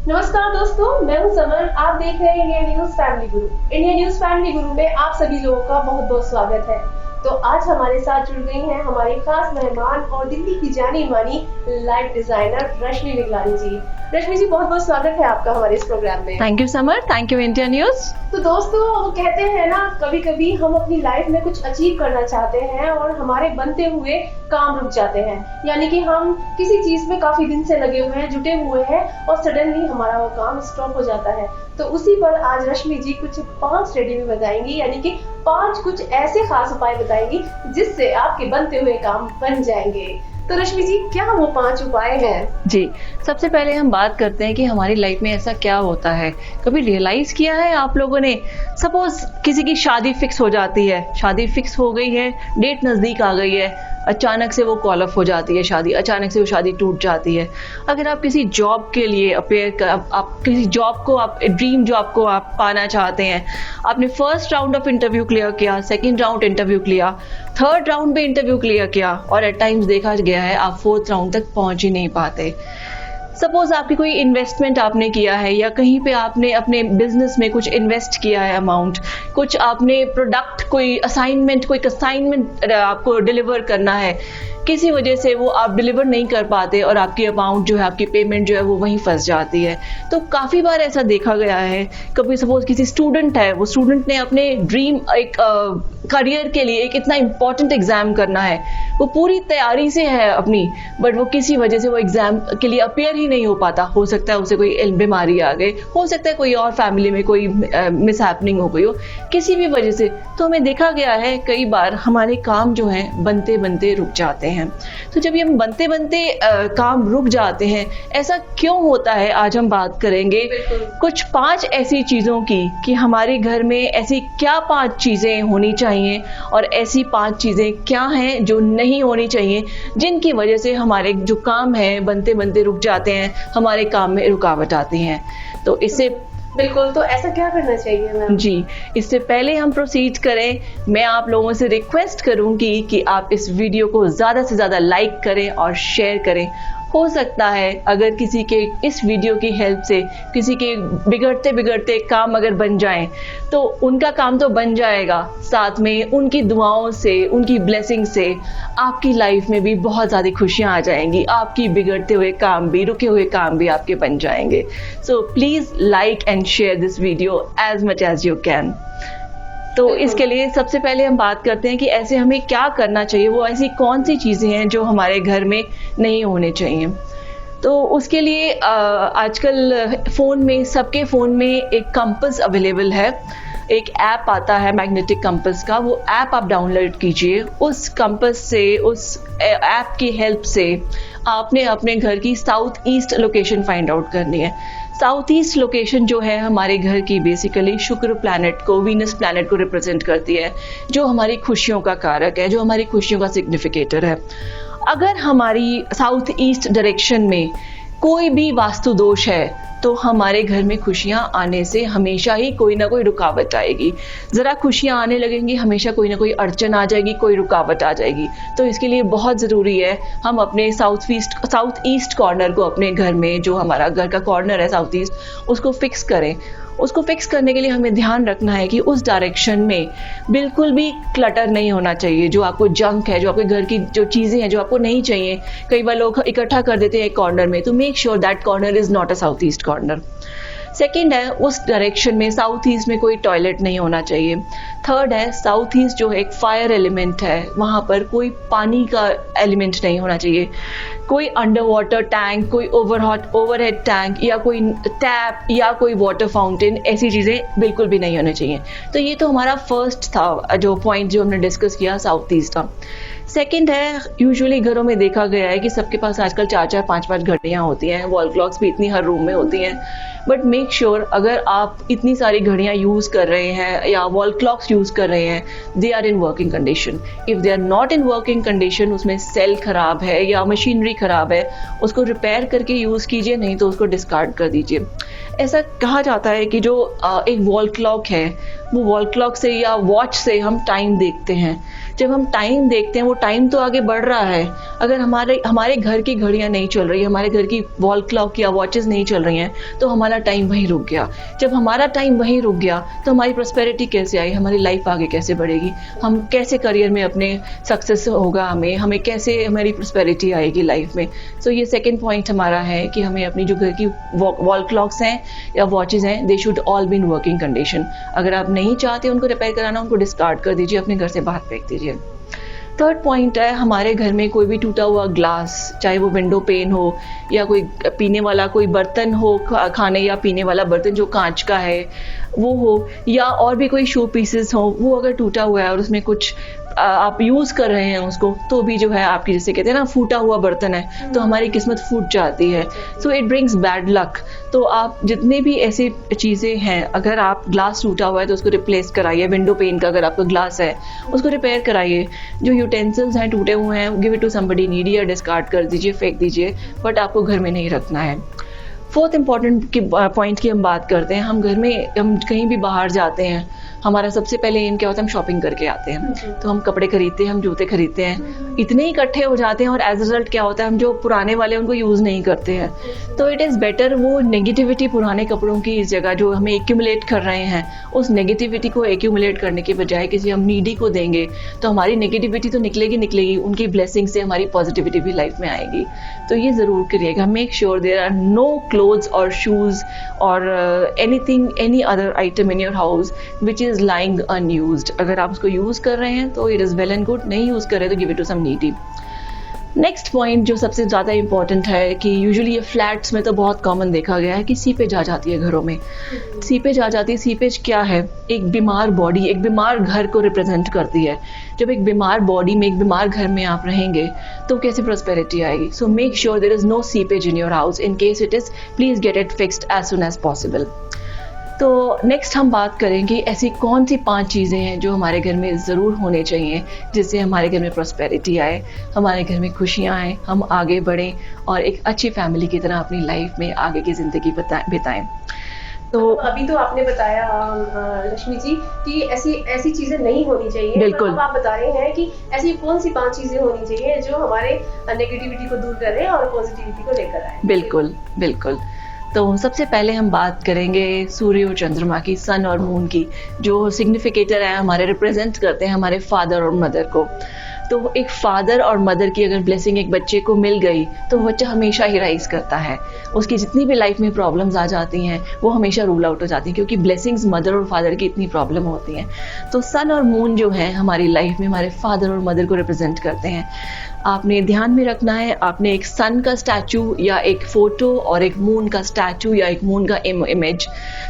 नमस्कार दोस्तों, मैं हूं समर। आप देख रहे हैं इंडिया न्यूज फैमिली गुरु। इंडिया न्यूज फैमिली गुरु में आप सभी लोगों का बहुत बहुत स्वागत है। तो आज हमारे साथ जुड़ गई हैं हमारी खास मेहमान और दिल्ली की जानी मानी लाइफ डिजाइनर रश्मि निगलानी जी। रश्मि जी, बहुत बहुत स्वागत है आपका हमारे इस प्रोग्राम में। Thank you summer, thank you India news. तो दोस्तों, वो कहते हैं ना, कभी कभी हम अपनी लाइफ में कुछ अचीव करना चाहते हैं और हमारे बनते हुए काम रुक जाते हैं। यानी कि हम किसी चीज में काफी दिन से लगे हुए हैं, जुटे हुए हैं और सडनली हमारा वो काम स्टॉप हो जाता है। तो उसी पर आज रश्मि जी कुछ 5 स्टडी में बताएंगी, यानी कि 5 कुछ ऐसे खास उपाय बताएंगी जिससे आपके बनते हुए काम बन जाएंगे। तो रश्मि जी, क्या वो 5 उपाय हैं? जी, सबसे पहले हम बात करते हैं कि हमारी लाइफ में ऐसा क्या होता है। कभी रियलाइज किया है आप लोगों ने, सपोज किसी की शादी फिक्स हो जाती है, शादी फिक्स हो गई है, डेट नजदीक आ गई है, अचानक से वो कॉल ऑफ हो जाती है शादी, अचानक से वो शादी टूट जाती है। अगर आप किसी जॉब के लिए आप किसी जॉब को, आप ड्रीम जॉब को आप पाना चाहते हैं, आपने first round of interview clear किया, second round interview clear, third round में इंटरव्यू क्लियर किया और एट टाइम्स देखा गया है आप 4th राउंड तक पहुंच ही नहीं पाते। सपोज आपकी कोई इन्वेस्टमेंट आपने किया है या कहीं पे आपने अपने बिजनेस में कुछ इन्वेस्ट किया है अमाउंट, कुछ आपने प्रोडक्ट, कोई असाइनमेंट आपको डिलीवर करना है, किसी वजह से वो आप डिलीवर नहीं कर पाते और आपकी अमाउंट जो है, आपकी पेमेंट जो है वो वहीं फंस जाती है। तो काफ़ी बार ऐसा देखा गया है। कभी सपोज किसी स्टूडेंट है, वो स्टूडेंट ने अपने ड्रीम एक करियर के लिए एक इतना इंपॉर्टेंट एग्जाम करना है, वो पूरी तैयारी से है अपनी, बट वो किसी वजह से वो एग्जाम के लिए अपेयर ही नहीं हो पाता। हो सकता है उसे कोई बीमारी आ गई, हो सकता है कोई और फैमिली में कोई मिसहैपनिंग हो गई हो, किसी भी वजह से। तो हमें देखा गया है कई बार हमारे काम जो है बनते बनते रुक जाते हैं। तो जब ये हम बनते बनते काम रुक जाते हैं, ऐसा क्यों होता है, आज हम बात करेंगे कुछ 5 ऐसी चीज़ों की कि हमारे घर में ऐसी क्या 5 चीज़ें होनी चाहिए और ऐसी 5 चीज़ें क्या हैं जो नहीं होनी चाहिए, जिनकी वजह से हमारे जो काम है बनते बनते रुक जाते हैं, हमारे काम में रुकावट आती हैं। तो इससे बिल्कुल, तो ऐसा क्या करना चाहिए मैम? जी, इससे पहले हम प्रोसीड करें, मैं आप लोगों से रिक्वेस्ट करूंगी कि आप इस वीडियो को ज़्यादा से ज़्यादा लाइक करें और शेयर करें। हो सकता है अगर किसी के इस वीडियो की हेल्प से किसी के बिगड़ते बिगड़ते काम अगर बन जाएं, तो उनका काम तो बन जाएगा, साथ में उनकी दुआओं से, उनकी ब्लेसिंग से आपकी लाइफ में भी बहुत ज़्यादा खुशियाँ आ जाएंगी। आपकी बिगड़ते हुए काम भी, रुके हुए काम भी आपके बन जाएंगे। So please like and share this video as much as you can. तो इसके लिए सबसे पहले हम बात करते हैं कि ऐसे हमें क्या करना चाहिए, वो ऐसी कौन सी चीज़ें हैं जो हमारे घर में नहीं होने चाहिए। तो उसके लिए आजकल फ़ोन में, सबके फ़ोन में एक कंपास अवेलेबल है, एक ऐप आता है मैग्नेटिक कंपास का, वो ऐप आप डाउनलोड कीजिए। उस कंपास से, उस ऐप की हेल्प से आपने अपने घर की south east location find out करनी है। साउथ ईस्ट लोकेशन जो है हमारे घर की बेसिकली शुक्र प्लैनेट को, वीनस प्लैनेट को रिप्रेजेंट करती है, जो हमारी खुशियों का कारक है, जो हमारी खुशियों का सिग्निफिकेटर है। अगर हमारी साउथ ईस्ट डायरेक्शन में कोई भी वास्तु दोष है, तो हमारे घर में खुशियाँ आने से हमेशा ही कोई ना कोई रुकावट आएगी। ज़रा खुशियाँ आने लगेंगी, हमेशा कोई ना कोई अड़चन आ जाएगी, कोई रुकावट आ जाएगी। तो इसके लिए बहुत ज़रूरी है हम अपने साउथ ईस्ट कॉर्नर को, अपने घर में जो हमारा घर का कॉर्नर है साउथ ईस्ट, उसको फिक्स करें। उसको फिक्स करने के लिए हमें ध्यान रखना है कि उस डायरेक्शन में बिल्कुल भी क्लटर नहीं होना चाहिए। जो आपको जंक है, जो आपके घर की जो चीज़ें हैं जो आपको नहीं चाहिए, कई बार लोग इकट्ठा कर देते हैं एक कॉर्नर में, तो make sure that corner is not a south east corner. Second है, उस डायरेक्शन में साउथ ईस्ट में कोई टॉयलेट नहीं होना चाहिए। थर्ड है, साउथ ईस्ट जो है एक फायर एलिमेंट है, वहाँ पर कोई पानी का एलिमेंट नहीं होना चाहिए। कोई अंडर वाटर टैंक, कोई ओवरहेड टैंक या कोई टैप या कोई वाटर फाउंटेन, ऐसी चीज़ें बिल्कुल भी नहीं होनी चाहिए। तो ये तो हमारा फर्स्ट था जो पॉइंट जो हमने डिस्कस किया साउथ ईस्ट का। सेकंड है, यूजुअली घरों में देखा गया है कि सबके पास आजकल 4-4, 5-5 घड़ियाँ होती हैं, वॉल क्लॉक्स भी इतनी हर रूम में होती हैं। बट मेक श्योर अगर आप इतनी सारी घड़ियाँ यूज़ कर रहे हैं या वॉल क्लॉक्स यूज़ कर रहे हैं, they are in working condition. If they are not in working condition, उसमें सेल खराब है या मशीनरी खराब है, उसको रिपेयर करके यूज़ कीजिए, नहीं तो उसको डिस्कार्ड कर दीजिए। ऐसा कहा जाता है कि जो एक वॉल क्लॉक है, वो वॉल क्लॉक से या वॉच से हम टाइम देखते हैं। जब हम टाइम देखते हैं वो टाइम तो आगे बढ़ रहा है, अगर हमारे घर की घड़ियाँ नहीं चल रही, हमारे घर की वॉल क्लॉक या वॉचेस नहीं चल रही हैं, तो हमारा टाइम वहीं रुक गया। जब हमारा टाइम वहीं रुक गया तो हमारी प्रॉस्पेरिटी कैसे आई, हमारी लाइफ आगे कैसे बढ़ेगी, हम कैसे करियर में अपने सक्सेस होगा, हमें कैसे हमारी प्रॉस्पेरिटी आएगी लाइफ में। सो ये सेकंड पॉइंट हमारा है कि हमें अपनी जो घर की वॉल क्लॉक्स हैं या वॉचेस हैं, they should all be in working condition. अगर आप नहीं चाहते उनको रिपेयर कराना, उनको डिस्कार्ड कर दीजिए, अपने घर से बाहर फेंक दीजिए। थर्ड पॉइंट है, हमारे घर में कोई भी टूटा हुआ ग्लास, चाहे वो विंडो पेन हो या कोई पीने वाला कोई बर्तन हो, खाने या पीने वाला बर्तन जो कांच का है वो हो, या और भी कोई शो पीसेस हो, वो अगर टूटा हुआ है और उसमें कुछ आप यूज़ कर रहे हैं उसको, तो भी जो है आपकी, जैसे कहते हैं ना, फूटा हुआ बर्तन है तो हमारी किस्मत फूट जाती है। So it brings bad luck. तो आप जितने भी ऐसी चीज़ें हैं, अगर आप ग्लास टूटा हुआ है तो उसको रिप्लेस कराइए, विंडो पेन का अगर आपका ग्लास है उसको रिपेयर कराइए। जो यूटेंसिल्स हैं टूटे हुए हैं, give it to somebody needy या डिस्कार्ड कर दीजिए, फेंक दीजिए, बट आपको घर में नहीं रखना है। फोर्थ इंपॉर्टेंट की पॉइंट की हम बात करते हैं, हम घर में, हम कहीं भी बाहर जाते हैं, हमारा सबसे पहले एम क्या होता है, हम शॉपिंग करके आते हैं, तो हम कपड़े खरीदते हैं, हम जूते खरीदते हैं, इतने इकट्ठे हो जाते हैं और एज रिजल्ट क्या होता है, हम जो पुराने वाले उनको यूज़ नहीं करते हैं। तो इट इज़ बेटर वो नेगेटिविटी पुराने कपड़ों की इस जगह जो हमें एक्यूमुलेट कर रहे हैं, उस नेगेटिविटी को एक्यूमुलेट करने के बजाय किसी हम नीडी को देंगे तो हमारी नेगेटिविटी तो निकलेगी, उनकी ब्लेसिंग से हमारी पॉजिटिविटी भी लाइफ में आएगी। तो ये ज़रूर करिएगा, make sure there are no clothes और शूज़ और anything, any other item in your house which is lying unused। अगर आप उसको यूज कर रहे हैं तो it is well and good, नहीं यूज कर रहे तो give it to some needy. Next point जो सबसे ज़्यादा इंपॉर्टेंट है कि यूजुअली ये फ्लैट्स में तो बहुत कॉमन देखा गया है कि सीपेज आ जाती है घरों में। सीपेज आ जाती है, सीपेज क्या है, एक बीमार बॉडी, एक बीमार घर को रिप्रेजेंट करती है। जब एक बीमार बॉडी में, एक बीमार घर में आप रहेंगे तो कैसे प्रॉस्पेरिटी आएगी। So make sure there is no seepage in your house, in case it is please get it fixed as soon as possible. तो नेक्स्ट हम बात करेंगे ऐसी कौन सी 5 चीज़ें हैं जो हमारे घर में ज़रूर होने चाहिए जिससे हमारे घर में प्रॉस्पेरिटी आए, हमारे घर में खुशियाँ आएँ, हम आगे बढ़ें और एक अच्छी फैमिली की तरह अपनी लाइफ में आगे की ज़िंदगी बिताएं। तो अभी तो आपने बताया रश्मि जी कि ऐसी चीजें नहीं होनी चाहिए, बिल्कुल। अब आप बता रहे हैं कि ऐसी कौन सी 5 चीजें होनी चाहिए जो हमारे नेगेटिविटी को दूर करें और पॉजिटिविटी को लेकर आए। बिल्कुल बिल्कुल। तो सबसे पहले हम बात करेंगे सूर्य और चंद्रमा की, सन और मून की, जो सिग्निफिकेटर है हमारे, रिप्रेजेंट करते हैं हमारे फादर और मदर को। तो एक फादर और मदर की अगर ब्लेसिंग एक बच्चे को मिल गई तो बच्चा हमेशा ही राइज करता है, उसकी जितनी भी लाइफ में प्रॉब्लम्स आ जाती हैं वो हमेशा रूल आउट हो जाती हैं, क्योंकि ब्लेसिंग्स मदर और फादर की इतनी प्रॉब्लम होती हैं। तो सन और मून जो है हमारी लाइफ में हमारे फादर और मदर को रिप्रेजेंट करते हैं। आपने ध्यान में रखना है, आपने एक सन का स्टैचू या एक फोटो और एक मून का स्टैचू या एक मून का इमेज,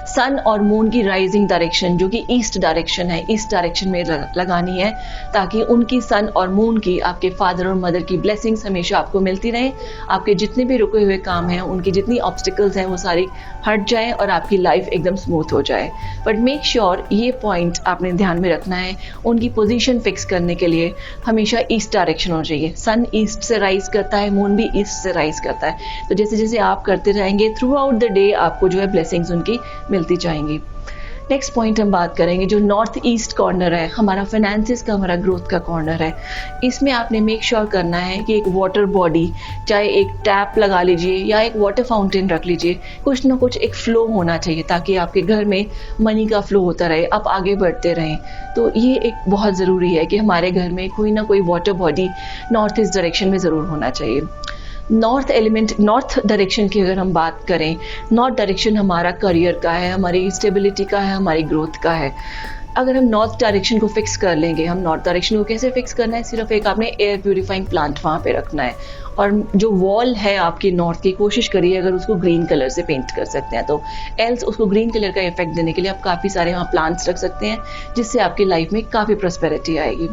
सन और मून की राइजिंग डायरेक्शन जो कि ईस्ट डायरेक्शन है, ईस्ट डायरेक्शन में लगानी है, ताकि उनकी सन और मून की, आपके फादर और मदर की ब्लेसिंग्स हमेशा आपको मिलती रहे। आपके जितने भी रुके हुए काम हैं, उनकी जितनी ऑब्स्टिकल्स हैं वो सारी हट जाए और आपकी लाइफ एकदम स्मूथ हो जाए। बट मेक श्योर ये पॉइंट आपने ध्यान में रखना है, उनकी पोजीशन फिक्स करने के लिए हमेशा ईस्ट डायरेक्शन होना चाहिए। सन ईस्ट से राइज करता है, मून भी ईस्ट से राइज करता है। तो जैसे जैसे आप करते रहेंगे थ्रू आउट द डे आपको जो है ब्लेसिंग्स उनकी मिलती जाएंगी। नेक्स्ट पॉइंट हम बात करेंगे जो नॉर्थ ईस्ट कॉर्नर है, हमारा फाइनेंसिस का, हमारा ग्रोथ का कॉर्नर है। इसमें आपने मेक श्योर करना है कि एक वाटर बॉडी, चाहे एक टैप लगा लीजिए या एक वाटर फाउंटेन रख लीजिए, कुछ ना कुछ एक फ्लो होना चाहिए ताकि आपके घर में मनी का फ्लो होता रहे, आप आगे बढ़ते रहें। तो ये एक बहुत ज़रूरी है कि हमारे घर में कोई ना कोई water body north east direction में ज़रूर होना चाहिए। नॉर्थ एलिमेंट, नॉर्थ डायरेक्शन की अगर हम बात करें, नॉर्थ डायरेक्शन हमारा करियर का है, हमारी स्टेबिलिटी का है, हमारी ग्रोथ का है। अगर हम नॉर्थ डायरेक्शन को फिक्स कर लेंगे, हम नॉर्थ डायरेक्शन को कैसे फिक्स करना है, सिर्फ एक आपने एयर प्यूरिफाइंग प्लांट वहाँ पे रखना है, और जो वॉल है आपकी नॉर्थ की, कोशिश करिए अगर उसको ग्रीन कलर से पेंट कर सकते हैं तो, एल्स उसको ग्रीन कलर का इफेक्ट देने के लिए आप काफ़ी सारे वहाँ प्लांट्स रख सकते हैं जिससे आपकी लाइफ में काफ़ी प्रॉस्पेरिटी आएगी।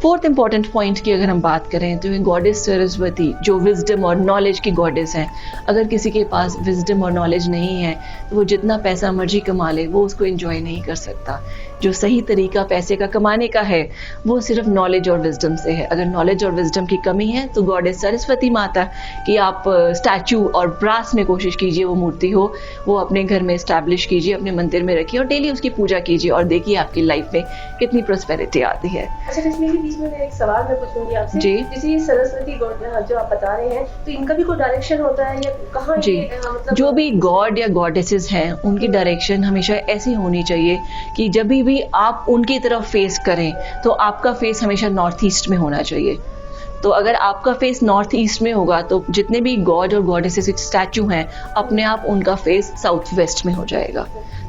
फोर्थ इंपॉर्टेंट पॉइंट की अगर हम बात करें तो गॉडेस सरस्वती जो विजडम और नॉलेज की गॉडेस हैं, अगर किसी के पास विजडम और नॉलेज नहीं है तो वो जितना पैसा मर्जी कमा ले वो उसको एंजॉय नहीं कर सकता। जो सही तरीका पैसे का कमाने का है वो सिर्फ नॉलेज और विजडम से है। अगर नॉलेज और विजडम की कमी है तो गॉडेस सरस्वती माता की आप स्टैचू और ब्रास में कोशिश कीजिए, वो मूर्ति हो वो अपने घर में स्टैब्लिश कीजिए, अपने मंदिर में रखिए और डेली उसकी पूजा कीजिए और देखिए आपकी लाइफ में कितनी प्रोस्पेरिटी आती है। अच्छा रश्मि जी, बीच में मैं एक सवाल मैं पूछूंगी आपसे जी। जैसे ये सरस्वती गॉड जो आप बता रहे हैं तो इनका भी कोई डायरेक्शन होता है या कहाँ जी, मतलब जो भी गॉड या गॉडेसेस हैं उनकी डायरेक्शन हमेशा ऐसी होनी चाहिए कि जब भी आप उनकी तरफ फेस करें तो आपका फेस हमेशा नॉर्थ ईस्ट में होना चाहिए। तो अगर आपका फेस नॉर्थ ईस्ट में होगा तो जितने भी गॉड और गॉडेसेस स्टैचू हैं अपने आप उनका फेस साउथ वेस्ट में हो जाएगा।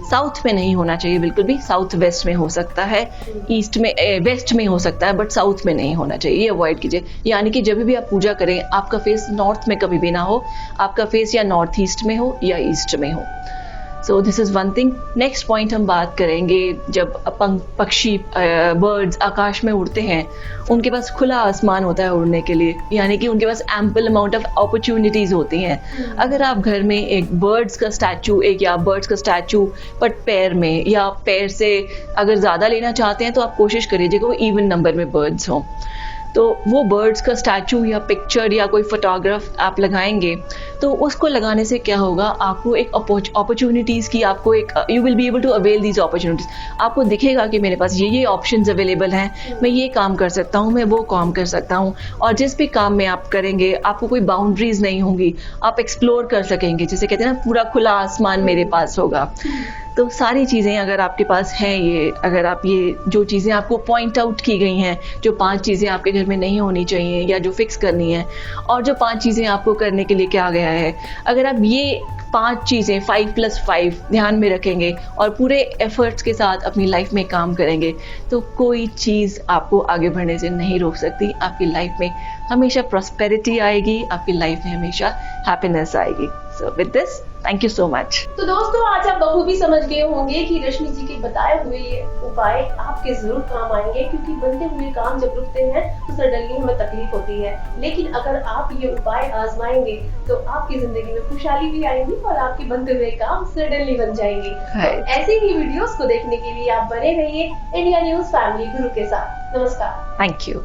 साउथ में नहीं होना चाहिए बिल्कुल भी, साउथ वेस्ट में हो सकता है, ईस्ट में वेस्ट में हो सकता है, बट साउथ में नहीं होना चाहिए, ये अवॉइड कीजिए। यानी कि जब भी आप पूजा करें आपका फेस नॉर्थ में कभी भी ना हो, आपका फेस या नॉर्थ ईस्ट में हो या ईस्ट में हो। So this is one thing. Next point हम बात करेंगे जब पक्षी बर्ड्स आकाश में उड़ते हैं उनके पास खुला आसमान होता है उड़ने के लिए, यानी कि उनके पास एम्पल अमाउंट ऑफ अपॉर्चुनिटीज़ होती हैं। अगर आप घर में एक बर्ड्स का स्टैचू बट पैर में या पैर से अगर ज़्यादा लेना चाहते हैं तो आप कोशिश करिए कि वो इवन नंबर में बर्ड्स हों। तो वो बर्ड्स का स्टैचू या पिक्चर या कोई फोटोग्राफ आप लगाएंगे तो उसको लगाने से क्या होगा, आपको एक अपॉर्चुनिटीज़ की आपको एक you will be able to avail these opportunities. आपको दिखेगा कि मेरे पास ये ऑप्शंस अवेलेबल हैं, मैं ये काम कर सकता हूँ, मैं वो काम कर सकता हूँ। और जिस भी काम में आप करेंगे आपको कोई बाउंड्रीज नहीं होंगी, आप एक्सप्लोर कर सकेंगे। जैसे कहते हैं ना, पूरा खुला आसमान मेरे पास होगा। तो सारी चीज़ें अगर आपके पास हैं, ये अगर आप ये जो चीज़ें आपको पॉइंट आउट की गई हैं, जो 5 चीज़ें आपके घर में नहीं होनी चाहिए या जो फिक्स करनी है, और जो 5 चीज़ें आपको करने के लिए क्या गया है, अगर आप ये 5 चीज़ें 5+5 ध्यान में रखेंगे और पूरे एफर्ट्स के साथ अपनी लाइफ में काम करेंगे तो कोई चीज़ आपको आगे बढ़ने से नहीं रोक सकती। आपकी लाइफ में हमेशा प्रॉस्पेरिटी आएगी, आपकी लाइफ में हमेशा हैप्पीनेस आएगी। So with this thank you so much. तो दोस्तों आज आप बखूबी समझ गए होंगे कि रश्मि जी के बताए हुए ये उपाय आपके जरूर काम आएंगे, क्योंकि बनते हुए काम जब रुकते हैं तो सडनली हमें तकलीफ होती है, लेकिन अगर आप ये उपाय आजमाएंगे तो आपकी जिंदगी में खुशहाली भी आएगी और आपके बनते हुए काम सडनली बन जाएंगे। तो ऐसे ही वीडियोस को देखने के लिए आप बने रहिए इंडिया न्यूज फैमिली गुरु के साथ। नमस्कार। Thank you.